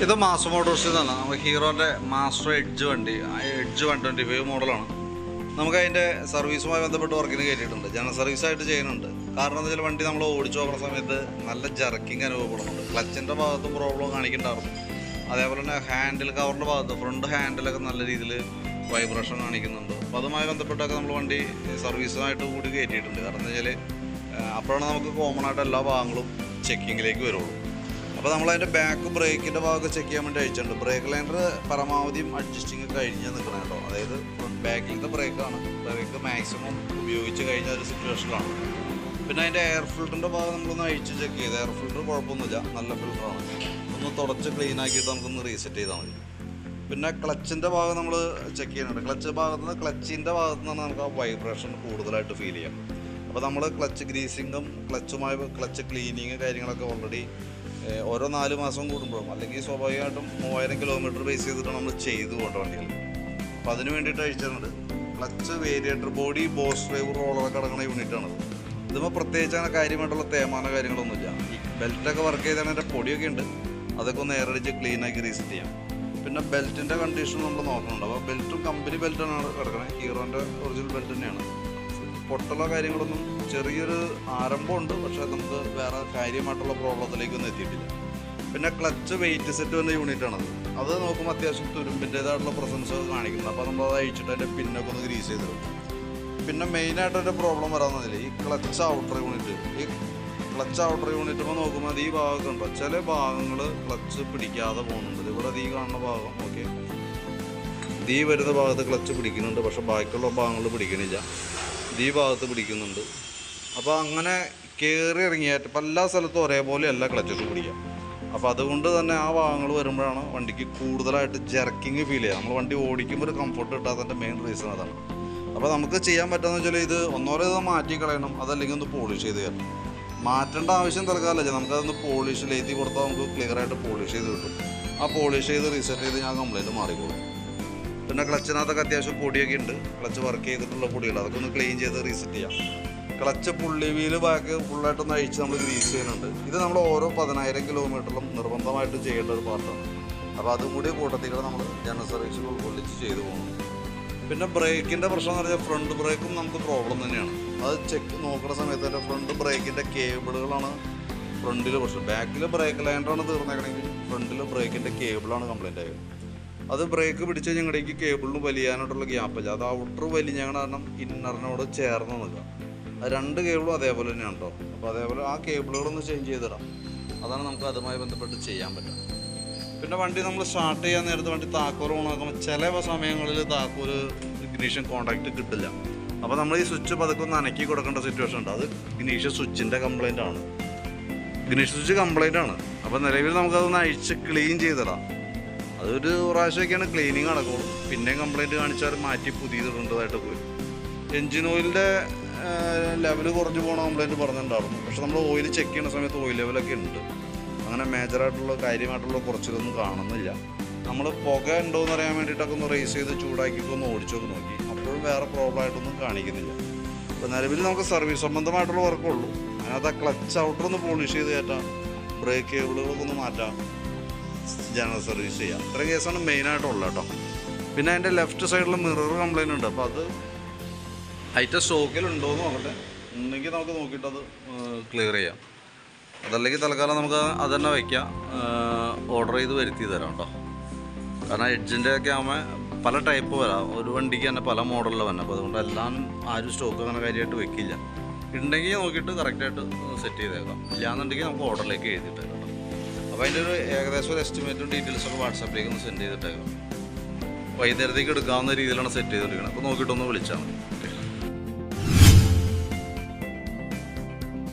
ഇത് മാസ് മോട്ടോഴ്സിൽ നിന്നാണ്. നമുക്ക് ഹീറോൻ്റെ മാസ്റ്റർ എഡ്ജ് വണ്ടി, എഡ്ജ് 125 മോഡലാണ്. നമുക്ക് അതിൻ്റെ സർവീസുമായി ബന്ധപ്പെട്ട് വർക്കിന് കയറ്റിയിട്ടുണ്ട്. ജനറൽ സർവീസായിട്ട് ചെയ്യുന്നുണ്ട്. കാരണം എന്താ വെച്ചാൽ വണ്ടി നമ്മൾ ഓടിച്ചു നോക്കുന്ന സമയത്ത് നല്ല ജർക്കിങ് അനുഭവപ്പെടുന്നുണ്ട്. ക്ലച്ചിൻ്റെ ഭാഗത്തും പ്രോബ്ലം കാണിക്കുന്നുണ്ടായിരുന്നു. അതേപോലെ തന്നെ ഹാൻഡിൽ കവറിൻ്റെ ഭാഗത്ത് ഫ്രണ്ട് ഹാൻഡിലൊക്കെ നല്ല രീതിയിൽ വൈബ്രേഷൻ കാണിക്കുന്നുണ്ട്. അപ്പോൾ അതുമായി ബന്ധപ്പെട്ടൊക്കെ നമ്മൾ വണ്ടി സർവീസുമായിട്ട് കൂടി കയറ്റിയിട്ടുണ്ട്. കാരണം എന്താ വെച്ചാൽ അപ്പോഴാണ് നമുക്ക് കോമൺ ആയിട്ട് എല്ലാ ഭാഗങ്ങളും ചെക്കിങ്ങിലേക്ക് വരുള്ളൂ. അപ്പോൾ നമ്മളതിൻ്റെ ബാക്ക് ബ്രേക്കിൻ്റെ ഭാഗമൊക്കെ ചെക്ക് ചെയ്യാൻ വേണ്ടി അയച്ചിട്ടുണ്ട്. ബ്രേക്ക് ലൈനർ പരമാവധിയും അഡ്ജസ്റ്റിങ് കഴിഞ്ഞ് നിൽക്കണം കേട്ടോ. അതായത് ബാക്കിലത്തെ ബ്രേക്കാണ്, ബ്രേക്ക് മാക്സിമം ഉപയോഗിച്ച് കഴിഞ്ഞ ഒരു സിറ്റുവേഷനിലാണ്. പിന്നെ അതിൻ്റെ എയർ ഫിൽറ്ററിൻ്റെ ഭാഗം നമ്മളൊന്ന് അഴിച്ച് ചെക്ക് ചെയ്ത്, എയർ ഫിൽറ്റർ കുഴപ്പമൊന്നുമില്ല, നല്ല ഫിൽറ്ററാണ്. ഒന്ന് തുടച്ച് ക്ലീൻ ആക്കിയിട്ട് നമുക്കൊന്ന് റീസെറ്റ് ചെയ്താൽ മതി. പിന്നെ ക്ലച്ചിൻ്റെ ഭാഗം നമ്മൾ ചെക്ക് ചെയ്യുന്നുണ്ട്. ക്ലച്ചിൻ്റെ ഭാഗത്തു നിന്നാണ് നമുക്ക് ആ വൈബ്രേഷൻ കൂടുതലായിട്ട് ഫീൽ ചെയ്യാം. അപ്പോൾ നമ്മൾ ക്ലച്ച് ഗ്രീസിങ്ങും ക്ലച്ച് ക്ലീനിങ് കാര്യങ്ങളൊക്കെ ഓൾറെഡി ഓരോ 4 മാസം കൂടുമ്പോഴും അല്ലെങ്കിൽ സ്വാഭാവികമായിട്ടും 3000 കിലോമീറ്റർ ബേസ് ചെയ്തിട്ടാണ് നമ്മൾ ചെയ്തു പോകേണ്ട വണ്ടികൾ. അപ്പോൾ അതിന് വേണ്ടിയിട്ട് അഴിച്ചിട്ടുണ്ട്. Clutch variator body boss drive റോളറൊക്കെ അടങ്ങുന്ന യൂണിറ്റാണത്. ഇതുമ്പോൾ പ്രത്യേകിച്ച് അങ്ങനെ കാര്യമായിട്ടുള്ള തേമാന കാര്യങ്ങളൊന്നുമില്ല. ഈ ബെൽറ്റൊക്കെ വർക്ക് ചെയ്താണ്, അതിൻ്റെ പൊടിയൊക്കെ ഉണ്ട്, അതൊക്കെ ഒന്ന് എയറടിച്ച് ക്ലീനാക്കി റീസെറ്റ് ചെയ്യാം. പിന്നെ ബെൽറ്റിൻ്റെ കണ്ടീഷൻ നമ്മൾ നോക്കുന്നുണ്ട്. അപ്പോൾ ബെൽറ്റും കമ്പനി ബെൽറ്റാണ് കിടക്കുന്നത്, ഹീറോൻ്റെ ഒറിജിനൽ ബെൽറ്റ് തന്നെയാണ്. പൊട്ടലോ കാര്യങ്ങളൊന്നും ചെറിയൊരു ആരംഭമുണ്ട്, പക്ഷേ നമുക്ക് വേറെ കാര്യമായിട്ടുള്ള പ്രോബ്ലത്തിലേക്കൊന്നും എത്തിയിട്ടില്ല. പിന്നെ ക്ലച്ച് വെയിറ്റ് സെറ്റ് വന്ന യൂണിറ്റാണത്. അത് നോക്കുമ്പോൾ അത്യാവശ്യം തുരുമ്പിൻ്റേതായിട്ടുള്ള പ്രസൻസ് കാണിക്കുന്നത്. അപ്പോൾ നമ്മളത് അഴിച്ചിട്ട് അതിൻ്റെ പിന്നൊക്കെ ഒന്ന് ഗ്രീസ് ചെയ്തിടും. പിന്നെ മെയിനായിട്ടൊരു പ്രോബ്ലം വരാമെന്നതിൽ ഈ ക്ലച്ച് ഔട്ടർ യൂണിറ്റ്. ഈ ക്ലച്ച് ഔട്ടർ യൂണിറ്റുമ്പോൾ നോക്കുമ്പോൾ ഈ ഭാഗമൊക്കെ ഉണ്ടോ, ചില ഭാഗങ്ങൾ ക്ലച്ച് പിടിക്കാതെ പോകുന്നുണ്ട്. ഇവിടെ ഈ കാണുന്ന ഭാഗം ഓക്കെ, ഈ വരുന്ന ഭാഗത്ത് ക്ലച്ച് പിടിക്കുന്നുണ്ട്, പക്ഷേ ബാക്കിയുള്ള ഭാഗങ്ങൾ പിടിക്കണില്ല. ഈ ഭാഗത്ത് പിടിക്കുന്നുണ്ട്. അപ്പോൾ അങ്ങനെ കയറി ഇറങ്ങിയായിട്ട് ഇപ്പം എല്ലാ സ്ഥലത്തും ഒരേപോലെയല്ല ക്ലച്ചൊക്കെ പിടിക്കുക. അപ്പോൾ അതുകൊണ്ട് തന്നെ ആ ഭാഗങ്ങൾ വരുമ്പോഴാണ് വണ്ടിക്ക് കൂടുതലായിട്ട് ജർക്കിങ് ഫീൽ ചെയ്യുക. നമ്മൾ വണ്ടി ഓടിക്കുമ്പോൾ ഒരു കംഫർട്ട് കിട്ടാത്തതിൻ്റെ മെയിൻ റീസൺ അതാണ്. അപ്പോൾ നമുക്ക് ചെയ്യാൻ പറ്റുമെന്ന് വെച്ചാൽ ഇത് ഒന്നോരോ ഇത് മാറ്റി കളയണം, അതല്ലെങ്കിൽ ഒന്ന് പോളിഷ് ചെയ്ത് തരണം. മാറ്റേണ്ട ആവശ്യം തൽക്കാലമില്ല, നമുക്കതൊന്ന് പോളിഷ് ലേത്തി കൊടുത്താൽ നമുക്ക് ക്ലിയറായിട്ട് പോളിഷ് ചെയ്ത് കിട്ടും. ആ പോളിഷ് ചെയ്ത് റീസെറ്റ് ചെയ്ത് ഞാൻ കംപ്ലൈൻറ്റ് മാറിക്കോളും. പിന്നെ ക്ലച്ചിനകത്തൊക്കെ അത്യാവശ്യം പൊടിയൊക്കെ ഉണ്ട്, ക്ലച്ച് വർക്ക് ചെയ്തിട്ടുള്ള പൊടികൾ, അതൊക്കെ ഒന്ന് ക്ലീൻ ചെയ്ത് റീസെറ്റ് ചെയ്യാം. ക്ലച്ച് പുള്ളി വീല് ബാക്ക് ഫുള്ളായിട്ടൊന്ന് അഴിച്ച് നമ്മൾ ഗ്രീസ് ചെയ്യുന്നുണ്ട്. ഇത് നമ്മൾ ഓരോ 10,000 കിലോമീറ്ററിലും നിർബന്ധമായിട്ട് ചെയ്യേണ്ട ഒരു പാർട്ടാണ്. അപ്പോൾ അതും കൂടി കൂട്ടത്തിൽ നമ്മൾ ജനറൽ സർവീസിൽ ഉൾക്കൊള്ളിച്ച് ചെയ്തു പോകണം. പിന്നെ ബ്രേക്കിൻ്റെ പ്രശ്നം എന്ന് പറഞ്ഞാൽ ഫ്രണ്ട് ബ്രേക്കും നമുക്ക് പ്രോബ്ലം തന്നെയാണ്. അത് ചെക്ക് നോക്കുന്ന സമയത്ത് തന്നെ ഫ്രണ്ട് ബ്രേക്കിൻ്റെ കേബിളുകളാണ് ഫ്രണ്ടിൽ പ്രശ്നം. ബാക്കിൽ ബ്രേക്ക് ലൈനറാണ് തീർന്നേക്കണമെങ്കിൽ ഫ്രണ്ടിൽ ബ്രേക്കിൻ്റെ കേബിളാണ് കംപ്ലൈൻ്റ് ആയത്. അത് ബ്രേക്ക് പിടിച്ച് ഞങ്ങളുടേക്ക് കേബിളിന് വലിയാനായിട്ടുള്ള ഗ്യാപ്പില്ല. അത് ഔട്ടർ വലിഞ്ഞ കാരണം ഇന്നറിനോട് ചേർന്ന് നിൽക്കുക. അത് 2 കേബിളും അതേപോലെ തന്നെയാണ് കേട്ടോ. അപ്പോൾ അതേപോലെ ആ കേബിളുകളൊന്ന് ചേഞ്ച് ചെയ്തിടാം. അതാണ് നമുക്ക് അതുമായി ബന്ധപ്പെട്ട് ചെയ്യാൻ പറ്റുക. പിന്നെ വണ്ടി നമ്മൾ സ്റ്റാർട്ട് ചെയ്യാൻ നേരത്ത് വണ്ടി താക്കോൽ ഓണാക്കുമ്പോൾ ചില സമയങ്ങളിൽ താക്കോൽ ഇഗ്നീഷൻ കോൺടാക്റ്റ് കിട്ടില്ല. അപ്പോൾ നമ്മൾ ഈ സ്വിച്ച് പതുക്കെ ഒന്ന് അനക്കി കൊടുക്കേണ്ട സിറ്റുവേഷൻ ഉണ്ട്. അത് ഇഗ്നീഷൻ സ്വിച്ചിൻ്റെ കംപ്ലൈൻ്റ് ആണ്, ഇഗ്നീഷൻ സ്വിച്ച് കംപ്ലൈൻ്റ് ആണ്. അപ്പോൾ നിലവിൽ നമുക്കതൊന്ന് അഴിച്ച് ക്ലീൻ ചെയ്തിടാം. അതൊരു പ്രാവശ്യമൊക്കെയാണ് ക്ലീനിങ് നടക്കുള്ളൂ. പിന്നെയും കംപ്ലൈൻറ്റ് കാണിച്ചാൽ മാറ്റി പുതിയതിടേണ്ടതായിട്ട് പോയി. എൻജിൻ ഓയിലിൻ്റെ ലെവൽ കുറഞ്ഞു പോകണ കംപ്ലൈൻറ്റ് പറഞ്ഞിട്ടുണ്ടായിരുന്നു. പക്ഷെ നമ്മൾ ഓയിൽ ചെക്ക് ചെയ്യുന്ന സമയത്ത് ഓയിൽ ലെവലൊക്കെ ഉണ്ട്. അങ്ങനെ മേജറായിട്ടുള്ള കാര്യമായിട്ടുള്ള കുറച്ചിലൊന്നും കാണുന്നില്ല. നമ്മൾ പുക ഉണ്ടോയെന്ന് അറിയാൻ വേണ്ടിയിട്ടൊക്കെ ഒന്ന് റേസ് ചെയ്ത് ചൂടാക്കിയിട്ട് ഒന്ന് ഓടിച്ചൊക്കെ നോക്കി, അപ്പോഴും വേറെ പ്രോബ്ലം ആയിട്ടൊന്നും കാണിക്കുന്നില്ല. അപ്പോൾ നിലവിൽ നമുക്ക് സർവീസ് സംബന്ധമായിട്ടുള്ള വർക്കുള്ളൂ. അതിനകത്ത് ആ ക്ലച്ച് ഔട്ടർ ഒന്ന് പോളിഷ് ചെയ്ത് കയറ്റാം, ബ്രേക്ക് കേബിളുകളൊക്കെ ഒന്ന് മാറ്റാം, ജനറൽ സർവീസ് ചെയ്യാം. ഇത്ര കേസാണ് മെയിനായിട്ടുള്ളത് കേട്ടോ. പിന്നെ അതിൻ്റെ ലെഫ്റ്റ് സൈഡിൽ മിറർ കംപ്ലൈൻറ്റ് ഉണ്ട്. അപ്പോൾ അത് ഐറ്റം സ്റ്റോക്കിലുണ്ടോ എന്ന് നോക്കട്ടെ, ഉണ്ടെങ്കിൽ നമുക്ക് നോക്കിയിട്ട് അത് ക്ലിയർ ചെയ്യാം. അതല്ലെങ്കിൽ തൽക്കാലം നമുക്ക് അത് തന്നെ വയ്ക്കാം, ഓർഡർ ചെയ്ത് വരുത്തി തരാം കേട്ടോ. കാരണം എഡ്ജിൻ്റെ ഒക്കെ ആകുമ്പോൾ പല ടൈപ്പ് വരാം, ഒരു വണ്ടിക്ക് തന്നെ പല മോഡലിൽ വരണം. അപ്പോൾ അതുകൊണ്ട് എല്ലാം ആരും സ്റ്റോക്ക് അങ്ങനെ കാര്യമായിട്ട് വെക്കില്ല. ഉണ്ടെങ്കിൽ നോക്കിയിട്ട് കറക്റ്റായിട്ട് സെറ്റ് ചെയ്തേക്കാം, ഇല്ലയെന്നുണ്ടെങ്കിൽ നമുക്ക് ഓർഡറിലേക്ക് എഴുതിയിട്ടേക്കാം. അപ്പോൾ അതിൻ്റെ ഒരു ഏകദേശം ഒരു എസ്റ്റിമേറ്റും ഡീറ്റെയിൽസൊക്കെ വാട്സാപ്പിലേക്ക് ഒന്ന് സെൻഡ് ചെയ്തിട്ടേക്കാം. വൈകുന്നേരത്തേക്ക് എടുക്കാവുന്ന രീതിയിലാണ് സെറ്റ് ചെയ്തിരിക്കുന്നത്. അപ്പോൾ നോക്കിയിട്ടൊന്ന് വിളിച്ചാൽ മതി.